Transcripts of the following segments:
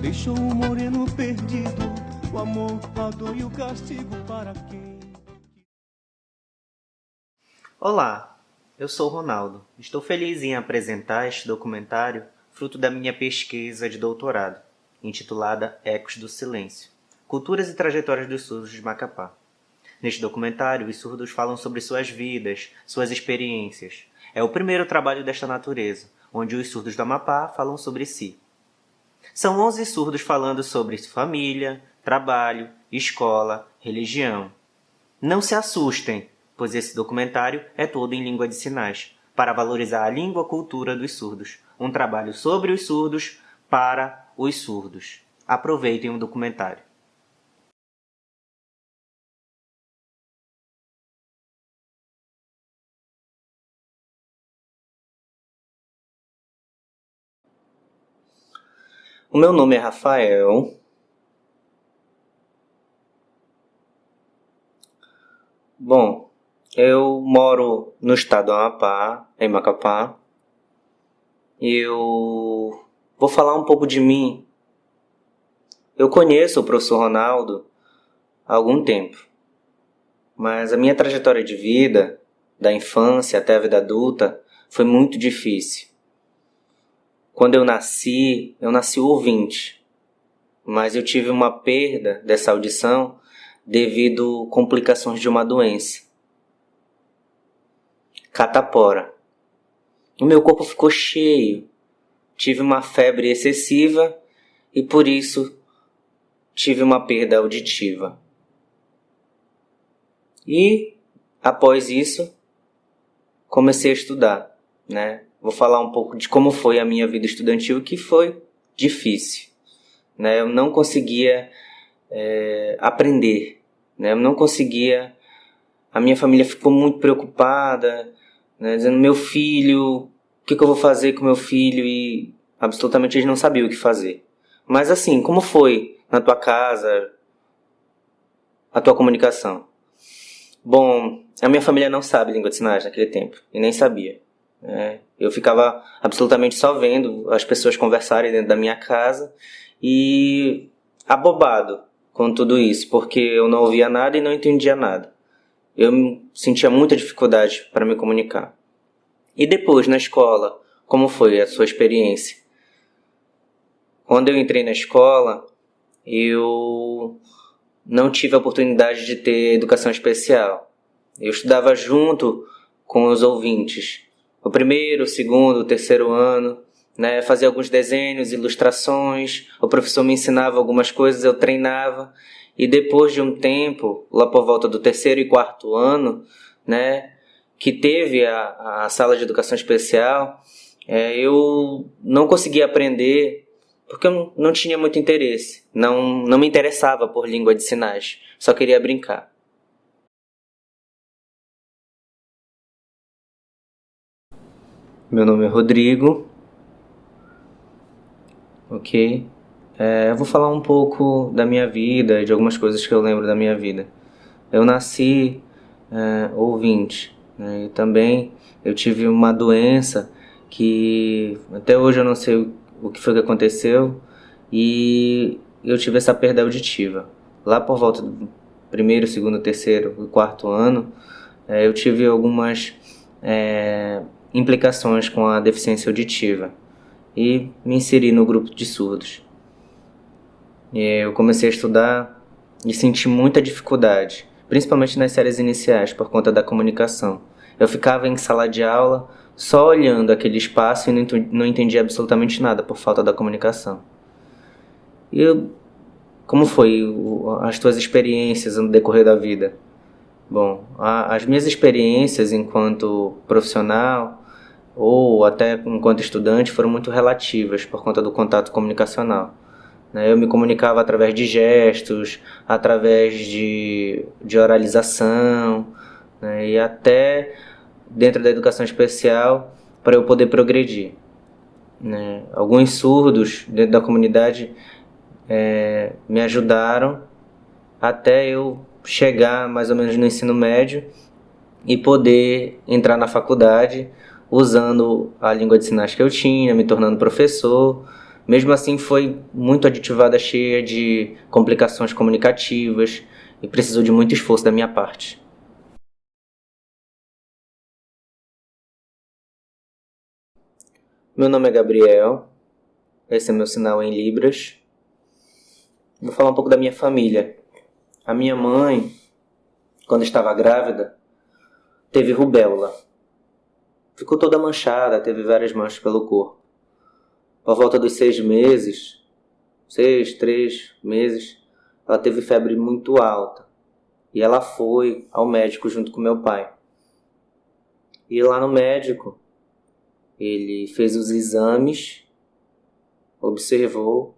deixou o moreno perdido, o amor, a dor e o castigo para quem... Olá, eu sou Ronaldo. Estou feliz em apresentar este documentário fruto da minha pesquisa de doutorado, intitulada Ecos do Silêncio, Culturas e Trajetórias dos Surdos de Macapá. Neste documentário, os surdos falam sobre suas vidas, suas experiências. É o primeiro trabalho desta natureza, onde os surdos do Amapá falam sobre si. São 11 surdos falando sobre família, trabalho, escola, religião. Não se assustem, pois esse documentário é todo em língua de sinais, para valorizar a língua e cultura dos surdos. Um trabalho sobre os surdos, para os surdos. Aproveitem o documentário. O meu nome é Rafael. Bom, eu moro no estado do Amapá, em Macapá. Eu vou falar um pouco de mim. Eu conheço o professor Ronaldo há algum tempo, mas a minha trajetória de vida, da infância até a vida adulta, foi muito difícil. Quando eu nasci ouvinte, mas eu tive uma perda dessa audição devido a complicações de uma doença, catapora. O meu corpo ficou cheio, tive uma febre excessiva e por isso tive uma perda auditiva. E após isso, comecei a estudar, né? Vou falar um pouco de como foi a minha vida estudantil, que foi difícil, né? Eu não conseguia aprender, né? Eu não conseguia. A minha família ficou muito preocupada, né? Dizendo, meu filho, o que eu vou fazer com meu filho? E absolutamente eles não sabiam o que fazer. Mas assim, como foi na tua casa a tua comunicação? Bom, a minha família não sabe língua de sinais naquele tempo, e nem sabia. Eu ficava absolutamente só vendo as pessoas conversarem dentro da minha casa e abobado com tudo isso, porque eu não ouvia nada e não entendia nada. Eu sentia muita dificuldade para me comunicar. E depois, na escola, como foi a sua experiência? Quando eu entrei na escola, eu não tive a oportunidade de ter educação especial. Eu estudava junto com os ouvintes. O primeiro, o segundo, o terceiro ano, né? Fazia alguns desenhos, ilustrações. O professor me ensinava algumas coisas, eu treinava. E depois de um tempo, lá por volta do terceiro e quarto ano, né? Que teve a sala de educação especial, eu não conseguia aprender porque eu não tinha muito interesse. Não me interessava por língua de sinais. Só queria brincar. Meu nome é Rodrigo. Ok? Eu vou falar um pouco da minha vida e de algumas coisas que eu lembro da minha vida. Eu nasci ouvinte, né? E também eu tive uma doença que até hoje eu não sei o que foi que aconteceu e eu tive essa perda auditiva. Lá por volta do primeiro, segundo, terceiro e quarto ano, eu tive algumas implicações com a deficiência auditiva e me inseri no grupo de surdos. Eu comecei a estudar e senti muita dificuldade, principalmente nas séries iniciais, por conta da comunicação. Eu ficava em sala de aula só olhando aquele espaço e não entendia absolutamente nada por falta da comunicação. E como foi as tuas experiências no decorrer da vida? Bom, as minhas experiências enquanto profissional ou até enquanto estudante foram muito relativas por conta do contato comunicacional. Eu me comunicava através de gestos, através de oralização, né? E até dentro da educação especial para eu poder progredir, né? Alguns surdos dentro da comunidade me ajudaram até eu chegar mais ou menos no ensino médio e poder entrar na faculdade usando a língua de sinais que eu tinha, me tornando professor, Mesmo assim, foi muito aditivada, cheia de complicações comunicativas e precisou de muito esforço da minha parte. Meu nome é Gabriel, esse é meu sinal em Libras. Vou falar um pouco da minha família. A minha mãe, quando estava grávida, teve rubéola. Ficou toda manchada, teve várias manchas pelo corpo. Por volta dos 3 meses, ela teve febre muito alta. E ela foi ao médico junto com meu pai. E lá no médico, ele fez os exames, observou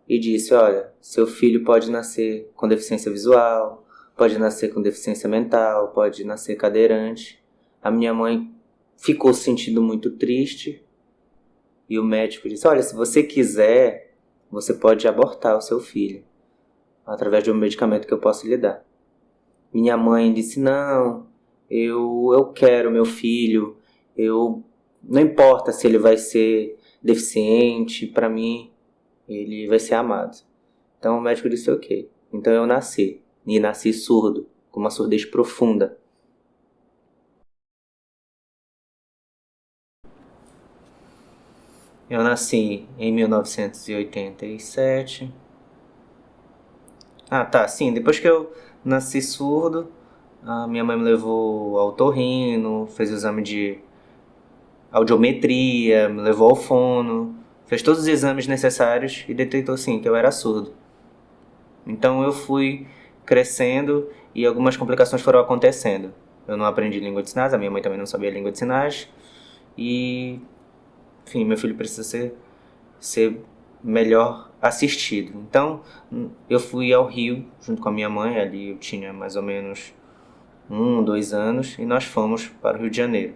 e disse: olha, seu filho pode nascer com deficiência visual, pode nascer com deficiência mental, pode nascer cadeirante. A minha mãe ficou se sentindo muito triste e o médico disse: olha, se você quiser, você pode abortar o seu filho através de um medicamento que eu posso lhe dar. Minha mãe disse: não, eu quero meu filho, não importa se ele vai ser deficiente, para mim ele vai ser amado. Então o médico disse: ok. Então eu nasci, e nasci surdo, com uma surdez profunda. Eu nasci em 1987. Sim, depois que eu nasci surdo, a minha mãe me levou ao otorrino, fez o exame de audiometria, me levou ao fono, fez todos os exames necessários e detectou sim que eu era surdo. Então eu fui crescendo e algumas complicações foram acontecendo. Eu não aprendi língua de sinais, a minha mãe também não sabia língua de sinais e, enfim, meu filho precisa ser melhor assistido. Então eu fui ao Rio junto com a minha mãe, ali eu tinha mais ou menos 2 anos e nós fomos para o Rio de Janeiro.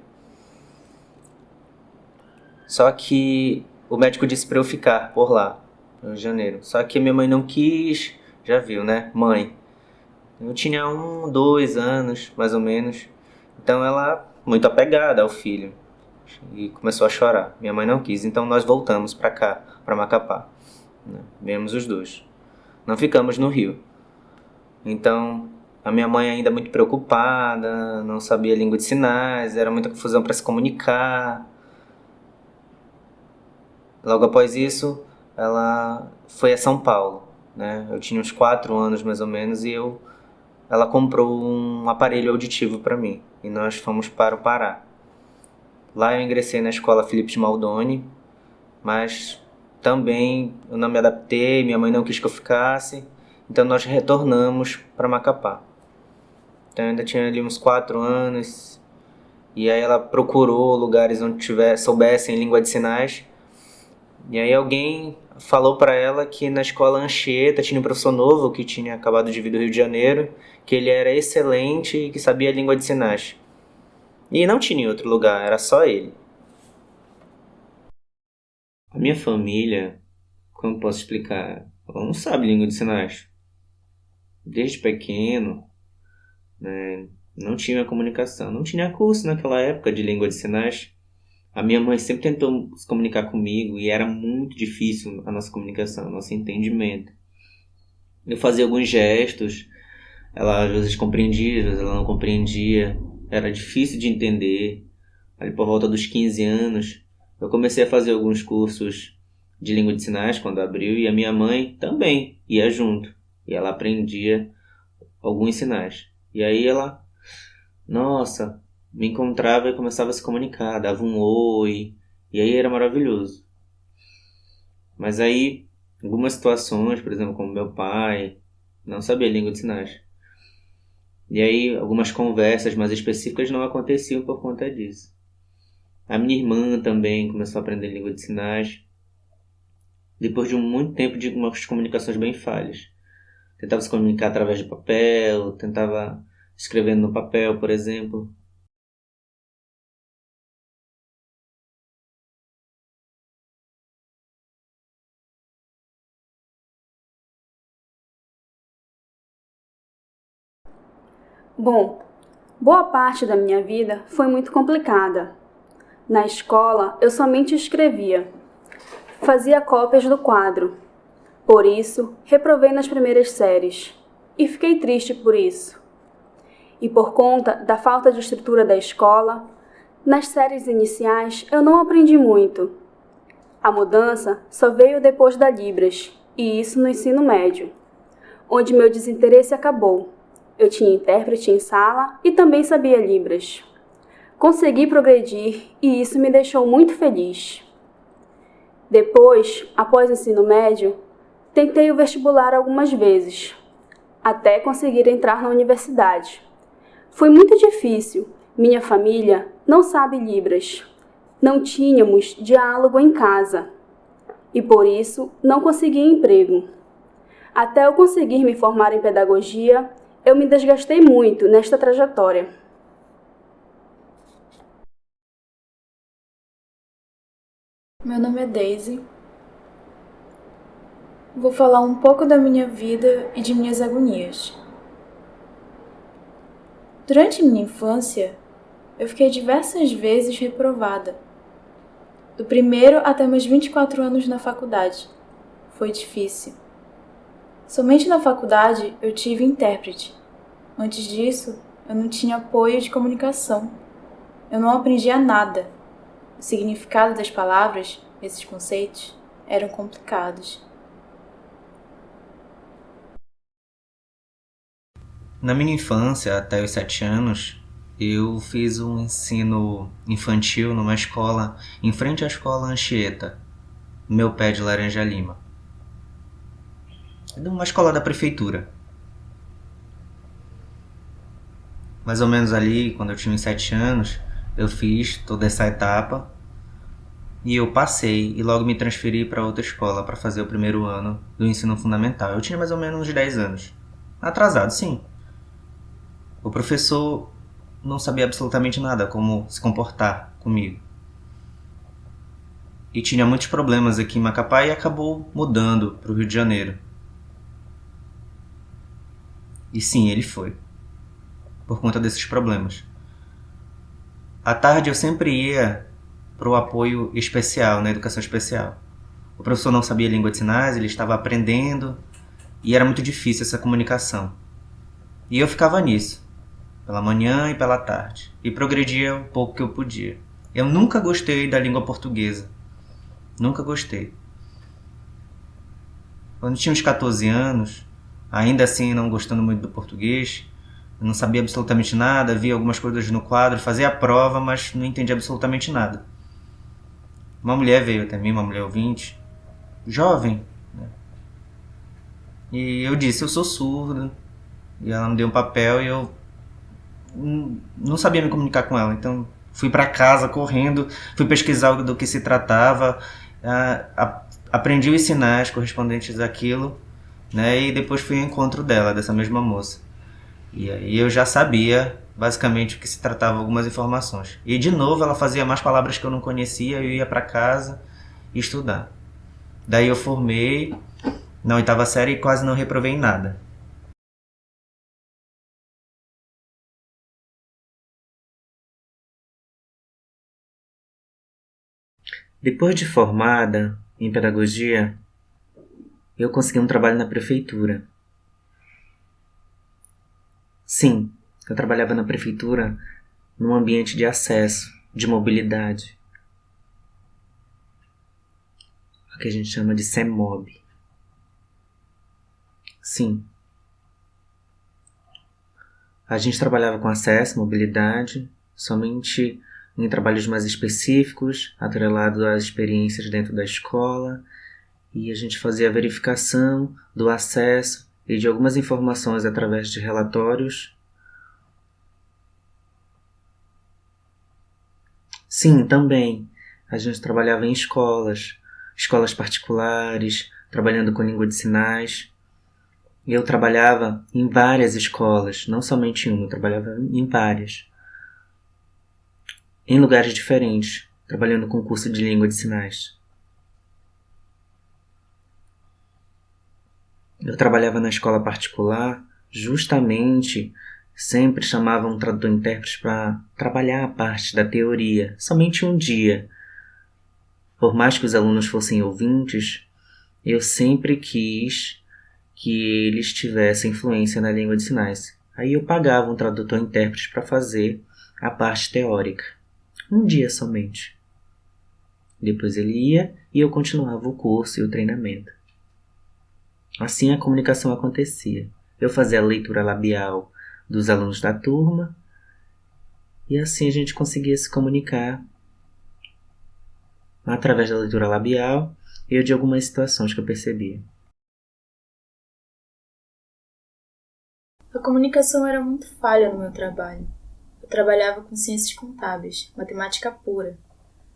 Só que o médico disse para eu ficar por lá, no Rio de Janeiro. Só que minha mãe não quis, já viu, né? Mãe. Eu tinha 2 anos, mais ou menos. Então ela, muito apegada ao filho, e começou a chorar. Minha mãe não quis, então nós voltamos para cá, para Macapá. Viemos os dois. Não ficamos no Rio. Então a minha mãe ainda muito preocupada, não sabia língua de sinais, era muita confusão para se comunicar. Logo após isso, ela foi a São Paulo, né? Eu tinha uns 4 anos mais ou menos e ela comprou um aparelho auditivo para mim e nós fomos para o Pará. Lá eu ingressei na escola Felipe de Maldoni, mas também eu não me adaptei, minha mãe não quis que eu ficasse, então nós retornamos para Macapá. Então eu ainda tinha ali uns 4 anos e aí ela procurou lugares onde soubessem língua de sinais. E aí alguém falou para ela que na escola Anchieta tinha um professor novo que tinha acabado de vir do Rio de Janeiro, que ele era excelente e que sabia a língua de sinais. E não tinha em outro lugar, era só ele. A minha família, como posso explicar, ela não sabe língua de sinais. Desde pequeno, né, não tinha comunicação, não tinha curso naquela época de língua de sinais. A minha mãe sempre tentou se comunicar comigo e era muito difícil a nossa comunicação, o nosso entendimento. Eu fazia alguns gestos, ela às vezes compreendia, às vezes ela não compreendia. Era difícil de entender. Ali por volta dos 15 anos, eu comecei a fazer alguns cursos de língua de sinais quando abriu e a minha mãe também ia junto. E ela aprendia alguns sinais. E aí ela, nossa, me encontrava e começava a se comunicar, dava um oi, e aí era maravilhoso. Mas aí, algumas situações, por exemplo, como meu pai, não sabia língua de sinais. E aí, algumas conversas mais específicas não aconteciam por conta disso. A minha irmã também começou a aprender língua de sinais, depois de muito tempo de umas comunicações bem falhas. Tentava se comunicar através de papel, tentava escrevendo no papel, por exemplo. Bom, boa parte da minha vida foi muito complicada. Na escola, eu somente escrevia. Fazia cópias do quadro. Por isso, reprovei nas primeiras séries. E fiquei triste por isso. E por conta da falta de estrutura da escola, nas séries iniciais eu não aprendi muito. A mudança só veio depois da Libras, e isso no ensino médio, onde meu desinteresse acabou. Eu tinha intérprete em sala e também sabia Libras. Consegui progredir e isso me deixou muito feliz. Depois, após o ensino médio, tentei o vestibular algumas vezes, até conseguir entrar na universidade. Foi muito difícil. Minha família não sabe Libras. Não tínhamos diálogo em casa. E por isso não consegui emprego. Até eu conseguir me formar em pedagogia, eu me desgastei muito nesta trajetória. Meu nome é Daisy. Vou falar um pouco da minha vida e de minhas agonias. Durante minha infância, eu fiquei diversas vezes reprovada. Do primeiro até meus 24 anos na faculdade. Foi difícil. Somente na faculdade eu tive intérprete. Antes disso, eu não tinha apoio de comunicação. Eu não aprendia nada. O significado das palavras, esses conceitos, eram complicados. Na minha infância, até os 7 anos, eu fiz um ensino infantil numa escola em frente à escola Anchieta, no meu pé de Laranja Lima. Uma escola da prefeitura. Mais ou menos ali, quando eu tinha uns 7 anos, eu fiz toda essa etapa e eu passei e logo me transferi para outra escola para fazer o primeiro ano do ensino fundamental. Eu tinha mais ou menos uns 10 anos. Atrasado, sim. O professor não sabia absolutamente nada como se comportar comigo. E tinha muitos problemas aqui em Macapá e acabou mudando para o Rio de Janeiro. E sim, ele foi. Por conta desses problemas. À tarde eu sempre ia para o apoio especial, na educação especial. O professor não sabia língua de sinais, ele estava aprendendo e era muito difícil essa comunicação. E eu ficava nisso, pela manhã e pela tarde, e progredia o pouco que eu podia. Eu nunca gostei da língua portuguesa. Nunca gostei. Quando eu tinha uns 14 anos, ainda assim não gostando muito do português, eu não sabia absolutamente nada, via algumas coisas no quadro, fazia a prova, mas não entendia absolutamente nada. Uma mulher veio até mim, uma mulher ouvinte, jovem, né? E eu disse, eu sou surdo. E ela me deu um papel e eu não sabia me comunicar com ela. Então fui para casa correndo, fui pesquisar do que se tratava, aprendi os sinais correspondentes àquilo, né? E depois fui ao encontro dela, dessa mesma moça. E aí eu já sabia basicamente o que se tratava, algumas informações. E de novo ela fazia mais palavras que eu não conhecia, eu ia para casa estudar. Daí eu formei na 8ª série e quase não reprovei em nada. Depois de formada em pedagogia, eu consegui um trabalho na prefeitura. Sim, eu trabalhava na prefeitura num ambiente de acesso, de mobilidade. O que a gente chama de CEMOB. Sim. A gente trabalhava com acesso, mobilidade, somente em trabalhos mais específicos, atrelado às experiências dentro da escola, e a gente fazia a verificação do acesso e de algumas informações através de relatórios. Sim, também. A gente trabalhava em escolas particulares, trabalhando com língua de sinais. Eu trabalhava em várias escolas, não somente em uma, eu trabalhava em várias. Em lugares diferentes, trabalhando com curso de língua de sinais. Eu trabalhava na escola particular, justamente sempre chamava um tradutor-intérprete para trabalhar a parte da teoria, somente um dia. por mais que os alunos fossem ouvintes, eu sempre quis que eles tivessem influência na língua de sinais. Aí eu pagava um tradutor-intérprete para fazer a parte teórica. Um dia somente. Depois ele ia e eu continuava o curso e o treinamento. Assim a comunicação acontecia. Eu fazia a leitura labial dos alunos da turma e assim a gente conseguia se comunicar através da leitura labial e de algumas situações que eu percebia. A comunicação era muito falha no meu trabalho. Eu trabalhava com ciências contábeis, matemática pura.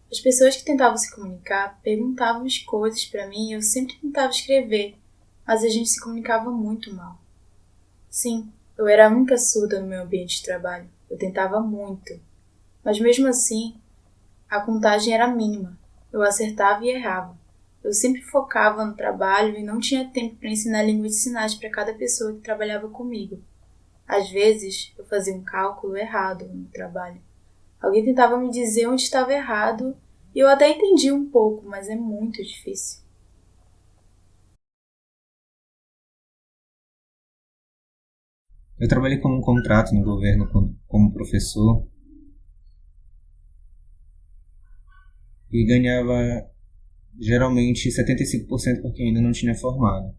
As pessoas que tentavam se comunicar perguntavam as coisas para mim e eu sempre tentava escrever, mas a gente se comunicava muito mal. Sim, eu era a única surda no meu ambiente de trabalho. Eu tentava muito, mas mesmo assim, a contagem era mínima. Eu acertava e errava. Eu sempre focava no trabalho e não tinha tempo para ensinar língua de sinais para cada pessoa que trabalhava comigo. Às vezes, eu fazia um cálculo errado no trabalho. Alguém tentava me dizer onde estava errado e eu até entendia um pouco, mas é muito difícil. Eu trabalhei com um contrato no governo como professor e ganhava geralmente 75% porque ainda não tinha formado.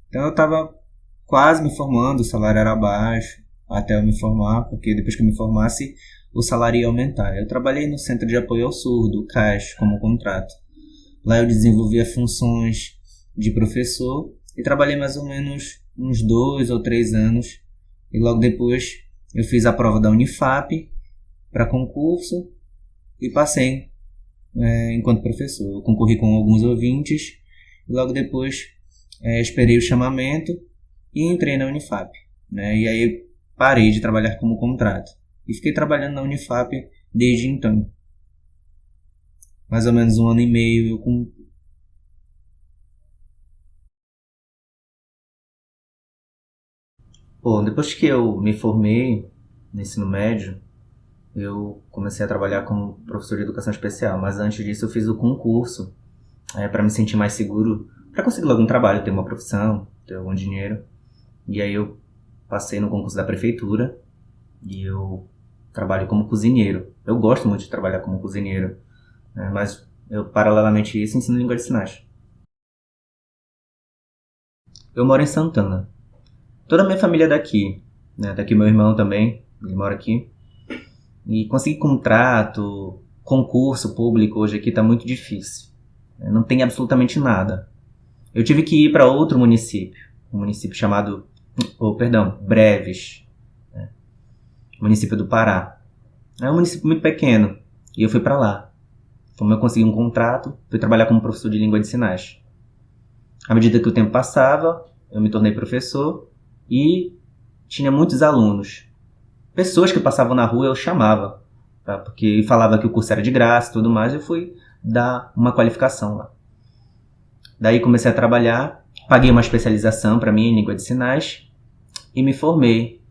Então eu estava quase me formando, o salário era baixo até eu me formar, porque depois que eu me formasse o salário ia aumentar. Eu trabalhei no Centro de Apoio ao Surdo, CAS, como contrato. Lá eu desenvolvia funções de professor e trabalhei mais ou menos uns 2 ou 3 anos. E logo depois eu fiz a prova da Unifap para concurso e passei enquanto professor. Eu concorri com alguns ouvintes e logo depois esperei o chamamento e entrei na Unifap. E aí parei de trabalhar como contrato. E fiquei trabalhando na Unifap desde então. Mais ou menos 1 ano e meio eu Bom, depois que eu me formei no ensino médio, eu comecei a trabalhar como professor de educação especial, mas antes disso eu fiz o concurso para me sentir mais seguro, para conseguir algum trabalho, ter uma profissão, ter algum dinheiro. E aí eu passei no concurso da prefeitura e eu trabalho como cozinheiro. Eu gosto muito de trabalhar como cozinheiro, mas eu, paralelamente a isso, ensino língua de sinais. Eu moro em Santana. Toda a minha família é daqui, Tá aqui meu irmão também, ele mora aqui. E conseguir contrato, concurso público hoje aqui está muito difícil. Não tem absolutamente nada. Eu tive que ir para outro município, um município chamado, Breves, município do Pará. É um município muito pequeno e eu fui para lá. Como eu consegui um contrato, fui trabalhar como professor de língua de sinais. À medida que o tempo passava, eu me tornei professor e tinha muitos alunos. Pessoas que passavam na rua eu chamava, porque falava que o curso era de graça e tudo mais, eu fui dar uma qualificação lá. Daí comecei a trabalhar, paguei uma especialização para mim em língua de sinais e me formei.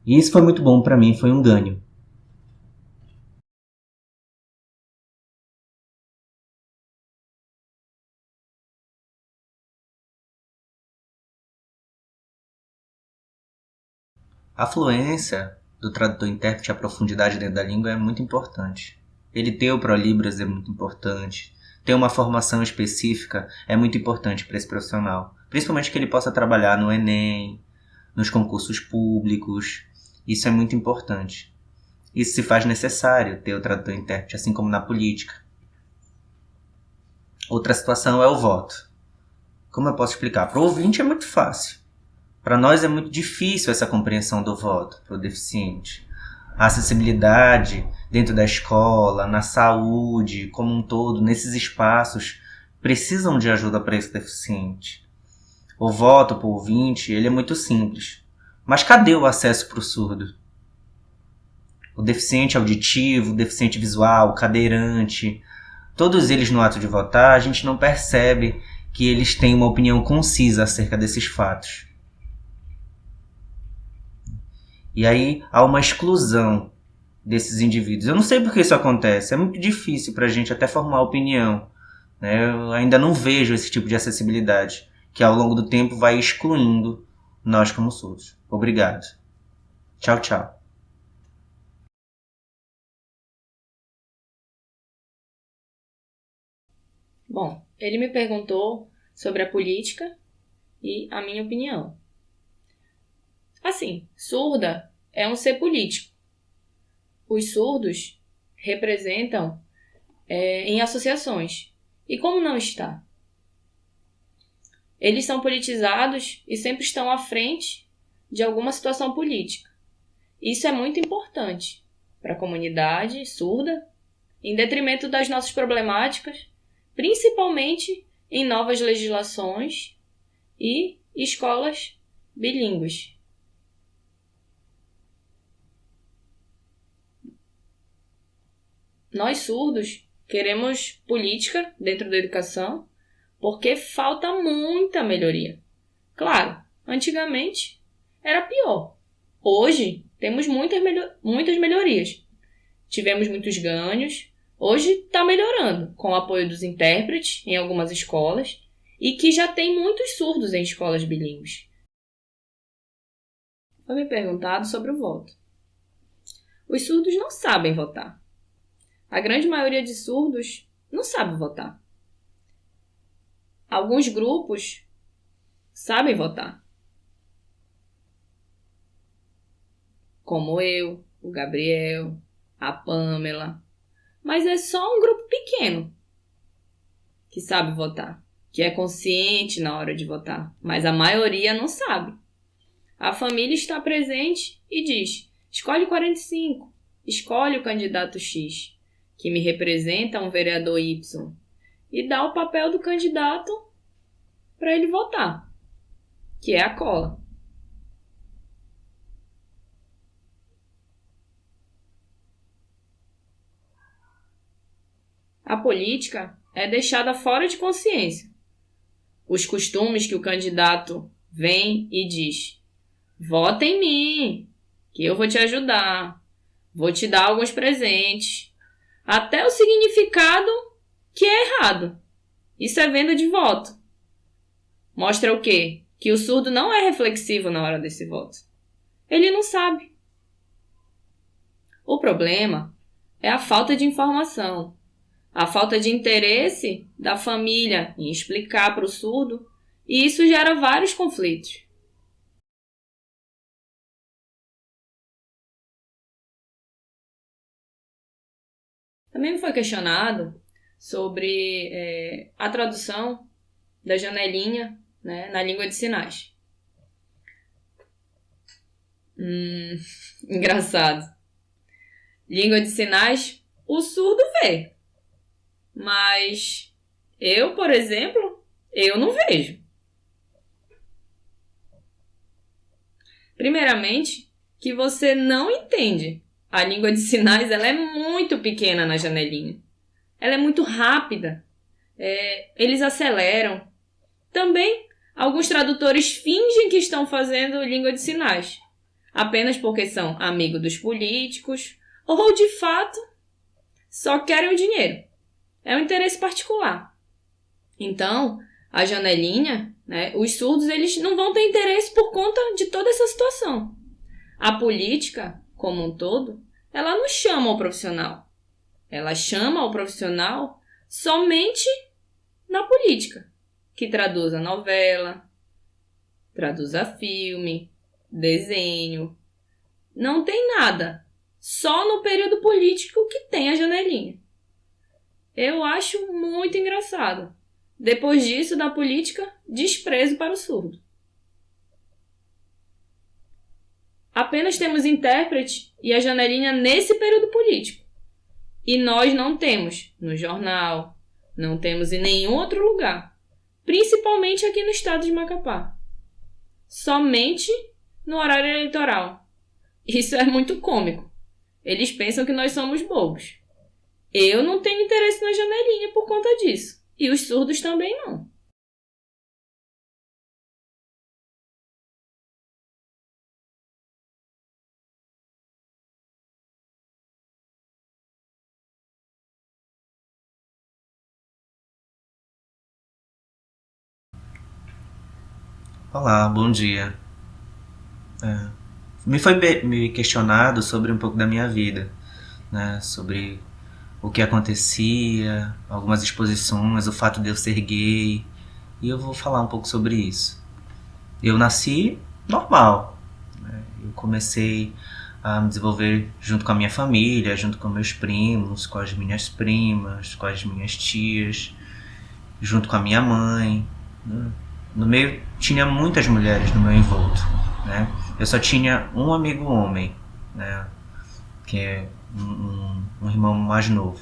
E isso foi muito bom para mim, foi um ganho. A fluência do tradutor-intérprete, a profundidade dentro da língua é muito importante. Ele ter o ProLibras é muito importante. Ter uma formação específica é muito importante para esse profissional. Principalmente que ele possa trabalhar no Enem, nos concursos públicos. Isso é muito importante. Isso se faz necessário ter o tradutor-intérprete, assim como na política. Outra situação é o voto. Como eu posso explicar? Para o ouvinte é muito fácil. Para nós é muito difícil essa compreensão do voto para o deficiente. A acessibilidade dentro da escola, na saúde, como um todo, nesses espaços, precisam de ajuda para esse deficiente. O voto para o ouvinte, ele é muito simples. Mas cadê o acesso para o surdo? O deficiente auditivo, o deficiente visual, o cadeirante, todos eles no ato de votar, a gente não percebe que eles têm uma opinião concisa acerca desses fatos. E aí há uma exclusão desses indivíduos. Eu não sei por que isso acontece, é muito difícil para a gente até formar opinião, né? Eu ainda não vejo esse tipo de acessibilidade, que ao longo do tempo vai excluindo nós como surdos. Obrigado. Tchau, tchau. Bom, ele me perguntou sobre a política e a minha opinião. Assim, surda é um ser político. Os surdos representam em associações. E como não está? Eles são politizados e sempre estão à frente de alguma situação política. Isso é muito importante para a comunidade surda, em detrimento das nossas problemáticas, principalmente em novas legislações e escolas bilíngues. Nós surdos queremos política dentro da educação porque falta muita melhoria. Claro, antigamente era pior. Hoje temos muitas melhorias. Tivemos muitos ganhos. Hoje está melhorando com o apoio dos intérpretes em algumas escolas e que já tem muitos surdos em escolas bilíngues. Foi me perguntado sobre o voto. Os surdos não sabem votar. A grande maioria de surdos não sabe votar. Alguns grupos sabem votar. Como eu, o Gabriel, a Pamela. Mas é só um grupo pequeno que sabe votar, que é consciente na hora de votar. Mas a maioria não sabe. A família está presente e diz: escolhe 45, escolhe o candidato X, que me representa um vereador Y, e dá o papel do candidato para ele votar, que é a cola. A política é deixada fora de consciência. Os costumes que o candidato vem e diz: vota em mim, que eu vou te ajudar, vou te dar alguns presentes. Até o significado que é errado. Isso é venda de voto. Mostra o quê? Que o surdo não é reflexivo na hora desse voto. Ele não sabe. O problema é a falta de informação, a falta de interesse da família em explicar para o surdo, e isso gera vários conflitos. Também me foi questionado sobre a tradução da janelinha, né, na língua de sinais. Engraçado. Língua de sinais, o surdo vê. Mas eu, por exemplo, eu não vejo. Primeiramente, que você não entende. A língua de sinais ela é muito pequena na janelinha. Ela é muito rápida. Eles aceleram. Também, alguns tradutores fingem que estão fazendo língua de sinais, apenas porque são amigos dos políticos ou, de fato, só querem o dinheiro. É um interesse particular. Então, a janelinha, né, os surdos eles não vão ter interesse por conta de toda essa situação. A política, como um todo, ela não chama o profissional. Ela chama o profissional somente na política, que traduz a novela, traduz a filme, desenho. Não tem nada. Só no período político que tem a janelinha. Eu acho muito engraçado. Depois disso, da política, desprezo para o surdo. Apenas temos intérprete e a janelinha nesse período político. E nós não temos no jornal, não temos em nenhum outro lugar, principalmente aqui no estado de Macapá. Somente no horário eleitoral. Isso é muito cômico. Eles pensam que nós somos bobos. Eu não tenho interesse na janelinha por conta disso. E os surdos também não. Olá, bom dia. Me foi me questionado sobre um pouco da minha vida, né? Sobre o que acontecia, algumas exposições, o fato de eu ser gay. E eu vou falar um pouco sobre isso. Eu nasci normal, né? Eu comecei a me desenvolver junto com a minha família, junto com meus primos, com as minhas primas, com as minhas tias, junto com a minha mãe, né? No meio tinha muitas mulheres no meu envolto, né? Eu só tinha um amigo homem, né? Que é um irmão mais novo,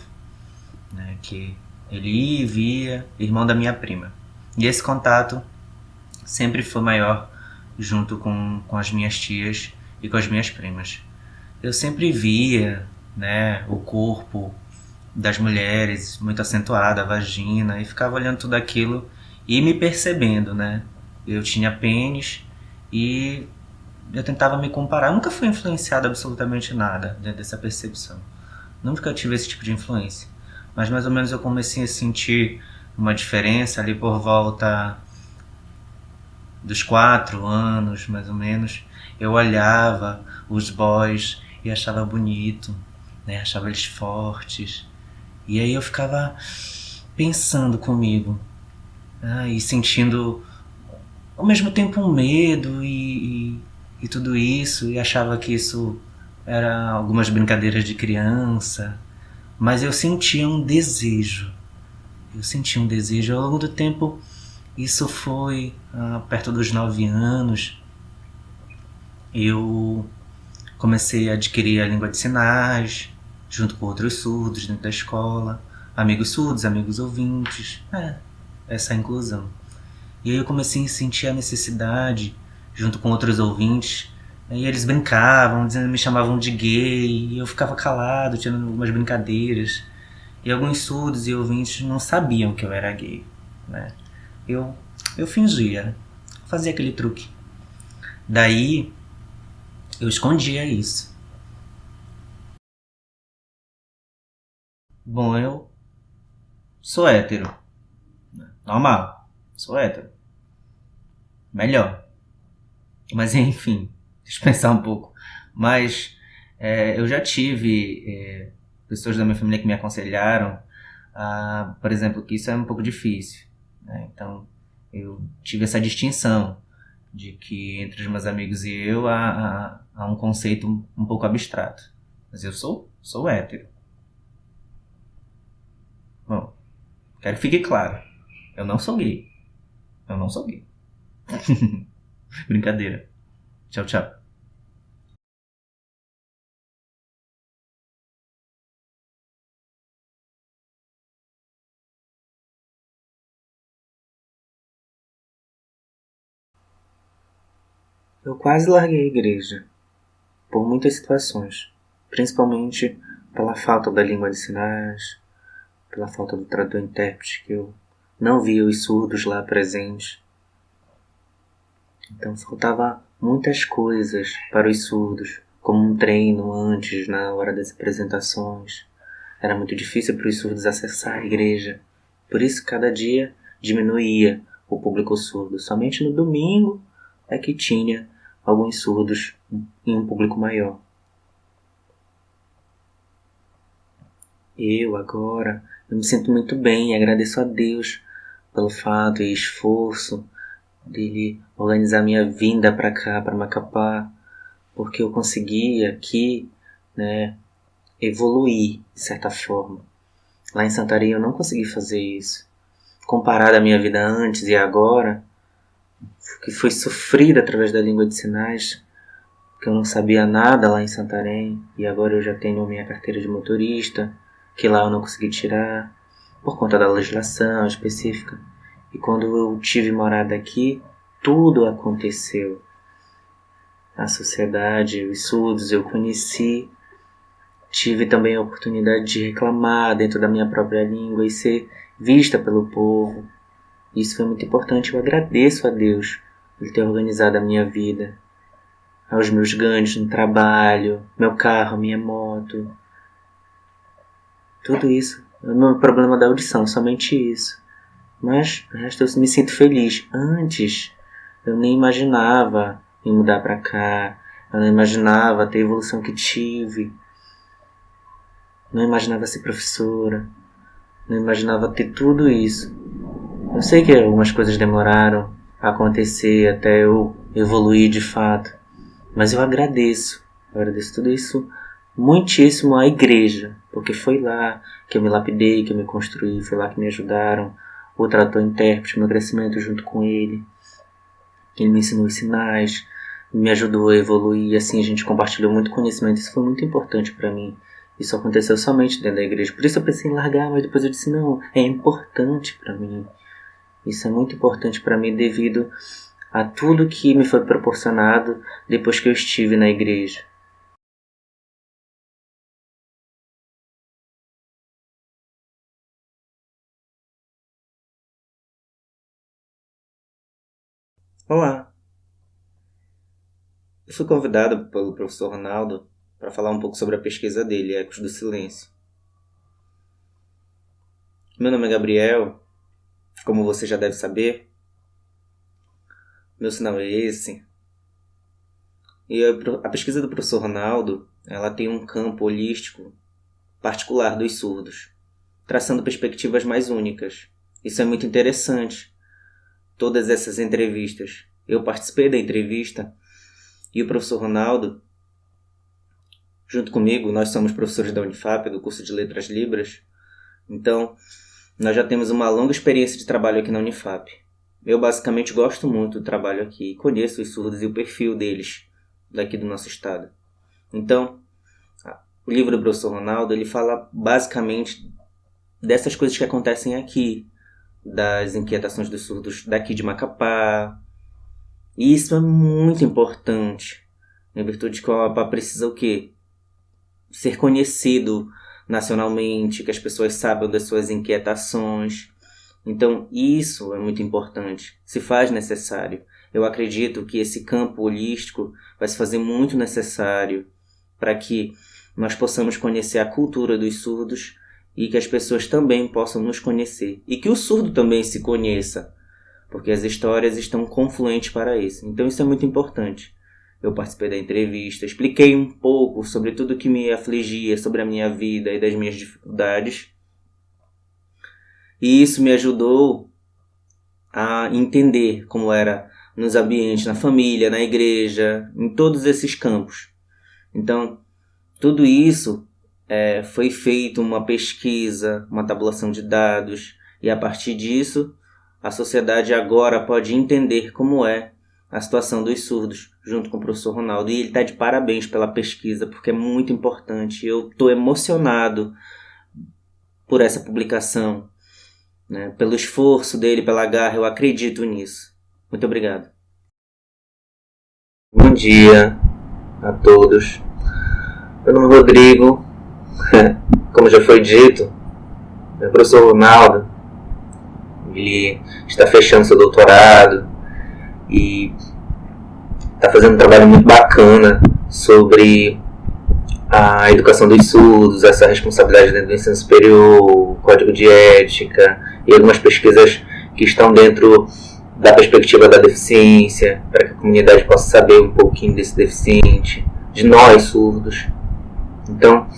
né? Que ele ia e via, irmão da minha prima. E esse contato sempre foi maior junto com as minhas tias e com as minhas primas. Eu sempre via, né, o corpo das mulheres muito acentuado, a vagina, e ficava olhando tudo aquilo e me percebendo, né? Eu tinha pênis e eu tentava me comparar. Eu nunca fui influenciado absolutamente nada dentro dessa percepção. Nunca tive esse tipo de influência. Mas mais ou menos eu comecei a sentir uma diferença ali por volta dos 4 anos, mais ou menos. Eu olhava os boys e achava bonito, né? Achava eles fortes. E aí eu ficava pensando comigo, e sentindo ao mesmo tempo um medo e tudo isso, e achava que isso era algumas brincadeiras de criança, mas eu sentia um desejo. Ao longo do tempo, isso foi perto dos 9 anos, eu comecei a adquirir a língua de sinais, junto com outros surdos dentro da escola, amigos surdos, amigos ouvintes, essa inclusão. E aí eu comecei a sentir a necessidade, junto com outros ouvintes, e eles brincavam, me chamavam de gay, e eu ficava calado, tirando algumas brincadeiras, e alguns surdos e ouvintes não sabiam que eu era gay, né? Eu fingia, fazia aquele truque. Daí eu escondia isso. Bom, eu sou hétero. Normal, sou hétero. Melhor. Mas enfim, deixa eu pensar um pouco. Mas eu já tive pessoas da minha família que me aconselharam, por exemplo, que isso é um pouco difícil, né? Então eu tive essa distinção de que entre os meus amigos e eu há um conceito um pouco abstrato. Mas eu sou hétero. Bom, quero que fique claro. Eu não sou gay. Brincadeira. Tchau, tchau. Eu quase larguei a igreja, por muitas situações, principalmente pela falta da língua de sinais, pela falta do tradutor-intérprete, que eu não via os surdos lá presentes. Então faltava muitas coisas para os surdos, como um treino antes, na hora das apresentações. Era muito difícil para os surdos acessar a igreja, por isso cada dia diminuía o público surdo. Somente no domingo é que tinha alguns surdos em um público maior. Eu me sinto muito bem e agradeço a Deus pelo fato e esforço dele organizar minha vinda para cá, para Macapá, porque eu consegui aqui, né, evoluir de certa forma. Lá em Santarém eu não consegui fazer isso. Comparado à minha vida antes e agora, que foi sofrida através da língua de sinais, que eu não sabia nada lá em Santarém, e agora eu já tenho minha carteira de motorista, que lá eu não consegui tirar, por conta da legislação específica. E quando eu tive morada aqui, tudo aconteceu. A sociedade, os surdos eu conheci, tive também a oportunidade de reclamar dentro da minha própria língua e ser vista pelo povo. Isso foi muito importante. Eu agradeço a Deus por ter organizado a minha vida, aos meus ganhos no trabalho, meu carro, minha moto. Tudo isso. O meu problema da audição, somente isso. Mas o resto eu me sinto feliz. Antes Eu nem imaginava em mudar pra cá, eu não imaginava ter a evolução que tive, não imaginava ser professora, não imaginava ter tudo isso. Eu sei que algumas coisas demoraram a acontecer até eu evoluir de fato, mas eu agradeço tudo isso muitíssimo à igreja, porque foi lá que eu me lapidei, que eu me construí, foi lá que me ajudaram, o trator intérprete, meu crescimento junto com ele. Ele me ensinou os sinais, me ajudou a evoluir, assim a gente compartilhou muito conhecimento, isso foi muito importante para mim. Isso aconteceu somente dentro da igreja, por isso eu pensei em largar, mas depois eu disse, não, é importante para mim. Isso é muito importante para mim devido a tudo que me foi proporcionado depois que eu estive na igreja. Olá! Eu fui convidado pelo professor Ronaldo para falar um pouco sobre a pesquisa dele, Ecos do Silêncio. Meu nome é Gabriel, como você já deve saber. Meu sinal é esse. E a pesquisa do professor Ronaldo, ela tem um campo holístico particular dos surdos, traçando perspectivas mais únicas. Isso é muito interessante. Todas essas entrevistas. Eu participei da entrevista e o professor Ronaldo, junto comigo, nós somos professores da Unifap, do curso de Letras Libras. Então, nós já temos uma longa experiência de trabalho aqui na Unifap. Eu basicamente gosto muito do trabalho aqui, conheço os surdos e o perfil deles daqui do nosso estado. Então, o livro do professor Ronaldo, ele fala basicamente dessas coisas que acontecem aqui, das inquietações dos surdos daqui de Macapá. E isso é muito importante, em virtude de que o Amapá precisa o quê? Ser conhecido nacionalmente, que as pessoas saibam das suas inquietações. Então, isso é muito importante, se faz necessário. Eu acredito que esse campo holístico vai se fazer muito necessário para que nós possamos conhecer a cultura dos surdos e que as pessoas também possam nos conhecer. E que o surdo também se conheça, porque as histórias estão confluentes para isso. Então isso é muito importante. Eu participei da entrevista, expliquei um pouco sobre tudo que me afligia, sobre a minha vida e das minhas dificuldades. E isso me ajudou a entender como era nos ambientes, na família, na igreja, em todos esses campos. Então, tudo isso foi feito uma pesquisa, uma tabulação de dados, e a partir disso, a sociedade agora pode entender como é a situação dos surdos, junto com o professor Ronaldo. E ele está de parabéns pela pesquisa, porque é muito importante. Eu estou emocionado por essa publicação, né? Pelo esforço dele, pela garra, eu acredito nisso. Muito obrigado. Bom dia a todos. Meu nome é Rodrigo. Como já foi dito, o professor Ronaldo, ele está fechando seu doutorado e está fazendo um trabalho muito bacana sobre a educação dos surdos, essa responsabilidade dentro do ensino superior, o código de ética e algumas pesquisas que estão dentro da perspectiva da deficiência, para que a comunidade possa saber um pouquinho desse deficiente, de nós surdos. Então,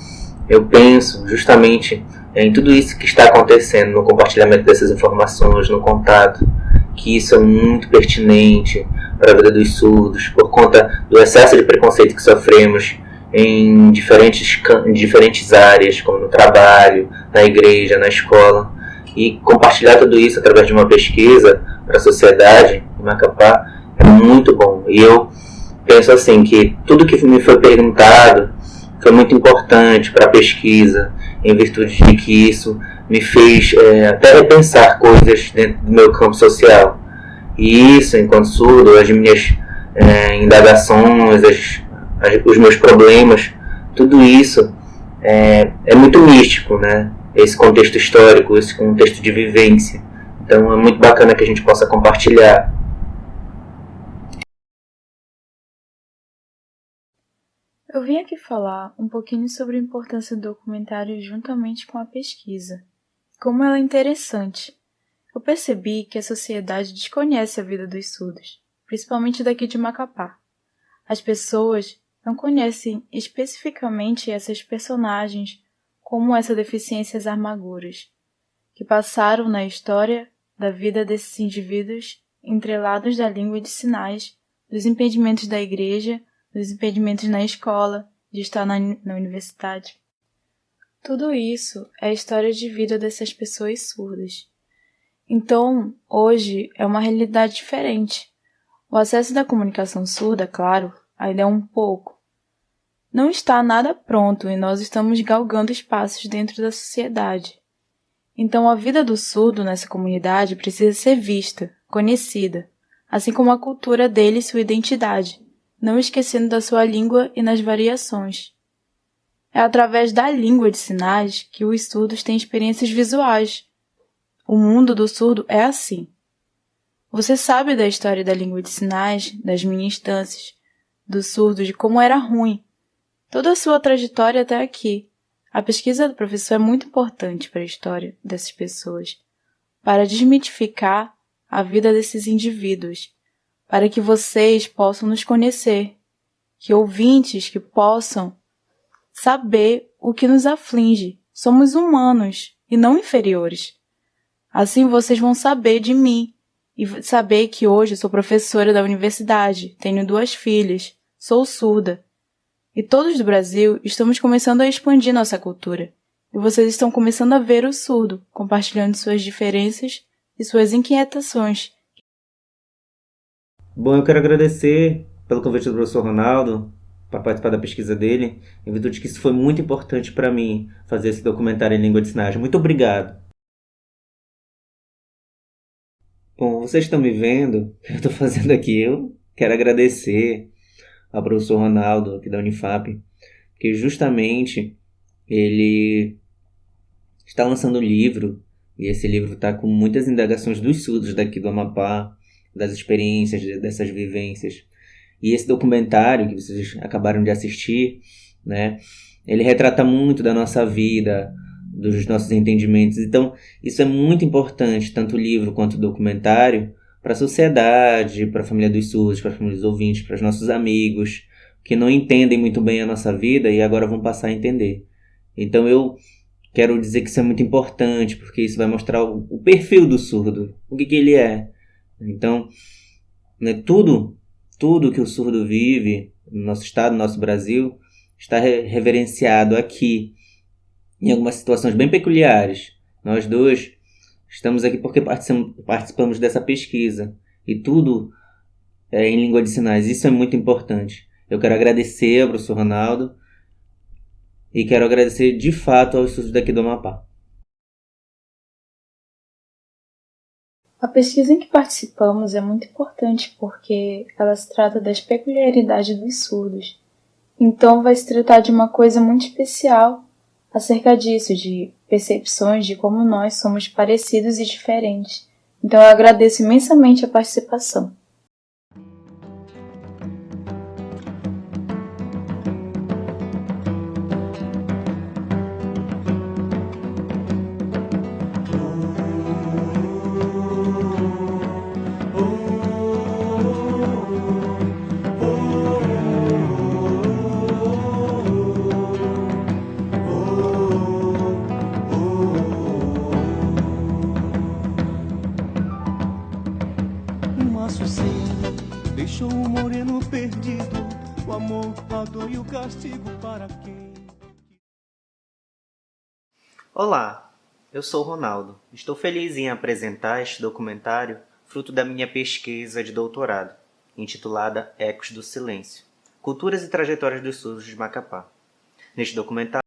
eu penso justamente em tudo isso que está acontecendo, no compartilhamento dessas informações, no contato, que isso é muito pertinente para a vida dos surdos, por conta do excesso de preconceito que sofremos em diferentes áreas, como no trabalho, na igreja, na escola. E compartilhar tudo isso através de uma pesquisa para a sociedade em Macapá é muito bom. E eu penso assim, que tudo que me foi perguntado foi muito importante para a pesquisa, em virtude de que isso me fez até repensar coisas dentro do meu campo social. E isso, enquanto surdo, as minhas indagações, os meus problemas, tudo isso é muito místico, né? Esse contexto histórico, esse contexto de vivência. Então é muito bacana que a gente possa compartilhar. Eu vim aqui falar um pouquinho sobre a importância do documentário juntamente com a pesquisa. Como ela é interessante. Eu percebi que a sociedade desconhece a vida dos surdos. principalmente daqui de Macapá. As pessoas não conhecem especificamente essas personagens como essas deficiências armaguras, que passaram na história da vida desses indivíduos entrelados da língua de sinais, dos impedimentos da igreja, dos impedimentos na escola, de estar na universidade. Tudo isso é a história de vida dessas pessoas surdas. Então, hoje é uma realidade diferente. O acesso da comunicação surda, claro, ainda é um pouco. Não está nada pronto e nós estamos galgando espaços dentro da sociedade. Então, a vida do surdo nessa comunidade precisa ser vista, conhecida, assim como a cultura dele e sua identidade, não esquecendo da sua língua e nas variações. É através da língua de sinais que os surdos têm experiências visuais. O mundo do surdo é assim. Você sabe da história da língua de sinais, das mini-instâncias, do surdo, de como era ruim. Toda a sua trajetória até aqui. A pesquisa do professor é muito importante para a história dessas pessoas, para desmitificar a vida desses indivíduos, para que vocês possam nos conhecer, que ouvintes que possam saber o que nos aflige. Somos humanos e não inferiores. Assim vocês vão saber de mim e saber que hoje eu sou professora da universidade, tenho 2 filhas, sou surda. E todos do Brasil estamos começando a expandir nossa cultura. E vocês estão começando a ver o surdo, compartilhando suas diferenças e suas inquietações. Bom, eu quero agradecer pelo convite do professor Ronaldo para participar da pesquisa dele, em virtude que isso foi muito importante para mim, fazer esse documentário em língua de sinais. Muito obrigado. Bom, vocês estão me vendo, o que eu estou fazendo aqui? Eu quero agradecer ao professor Ronaldo, aqui da Unifap, porque justamente ele está lançando um livro, e esse livro está com muitas indagações dos surdos daqui do Amapá, das experiências, dessas vivências. E esse documentário que vocês acabaram de assistir, né, ele retrata muito da nossa vida, dos nossos entendimentos. Então, isso é muito importante, tanto o livro quanto o documentário, para a sociedade, para a família dos surdos, para a família dos ouvintes, para os nossos amigos, que não entendem muito bem a nossa vida e agora vão passar a entender. Então, eu quero dizer que isso é muito importante, porque isso vai mostrar o perfil do surdo, o que ele é. Então, né, tudo que o surdo vive no nosso estado, no nosso Brasil, está reverenciado aqui, em algumas situações bem peculiares. Nós dois estamos aqui porque participamos dessa pesquisa, e tudo é em língua de sinais. Isso é muito importante. Eu quero agradecer ao professor Ronaldo e quero agradecer de fato aos surdos daqui do Amapá. A pesquisa em que participamos é muito importante porque ela se trata das peculiaridades dos surdos. Então vai se tratar de uma coisa muito especial acerca disso, de percepções de como nós somos parecidos e diferentes. Então eu agradeço imensamente a participação. Deixou o moreno perdido, o amor, a dor e o castigo para quem? Olá, eu sou o Ronaldo. Estou feliz em apresentar este documentário fruto da minha pesquisa de doutorado, intitulada Ecos do Silêncio, Culturas e Trajetórias dos Surdos de Macapá. Neste documentário,